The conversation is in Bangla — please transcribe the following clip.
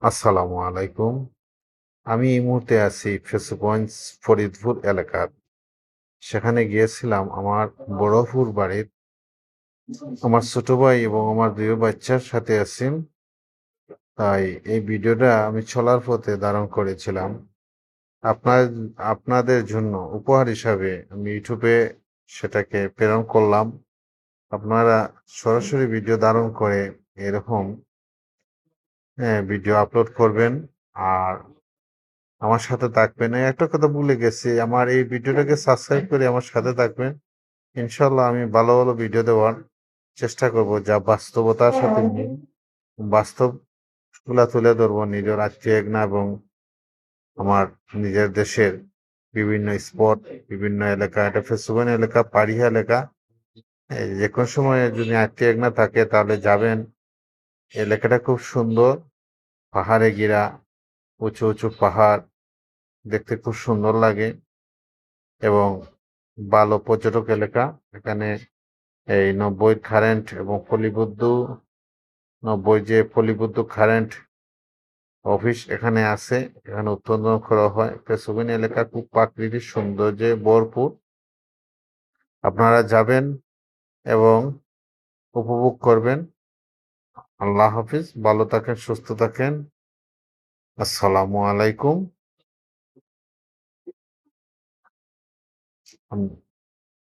আসসালামু আলাইকুম। আমি এই মুহূর্তে আছি ফেসুগঞ্জ ফরিদপুর এলাকার। সেখানে গিয়েছিলাম আমার বড়পুর বাড়ির। আমার ছোট ভাই এবং আমার ২ বাচ্চার সাথে আছি। তাই এই ভিডিওটা আমি চলার পথে ধারণ করেছিলাম। আপনার আপনাদের জন্য উপহার হিসাবে আমি ইউটিউবে সেটাকে প্রেরণ করলাম। আপনারা সরাসরি ভিডিও ধারণ করে এরকম ভিডিও আপলোড করবেন। আর আমার সাথে থাকবেন। একটা কথা ভুলে গেছি, আমার এই ভিডিওটাকে সাবস্ক্রাইব করে আমার সাথে থাকবেন। ইনশাআল্লাহ আমি ভালো, ভালো ভিডিও দেওয়ার চেষ্টা করব যা বাস্তবতার সাথে মিল। বাস্তবগুলা তুলে ধরবো নিজের আত্মীয়স্বজন এবং আমার নিজের দেশের বিভিন্ন স্পট, বিভিন্ন এলাকা, এটা ফেসবুক এলাকা, পাড়িয়া এলাকা। যেকোনো সময় যদি আত্মীয়স্বজন থাকে তাহলে যাবেন। এলাকাটা খুব সুন্দর, পাহাড়ে ঘেরা, উঁচু, উঁচু পাহাড় দেখতে খুব সুন্দর লাগে এবং ভালো পর্যটক এলাকা। এখানে এই ৯০ কারেন্ট এবং পল্লী ৯০ যে পল্লী কারেন্ট অফিস এখানে আছে। এখানে উৎপাদন করা হয়। পেছুবিন এলাকা খুব প্রাকৃতিক সৌন্দর্যে ভরপুর। আপনারা যাবেন এবং উপভোগ করবেন। আল্লাহ হাফিজ। ভালো থাকেন, সুস্থ থাকেন। আসসালামু আলাইকুম।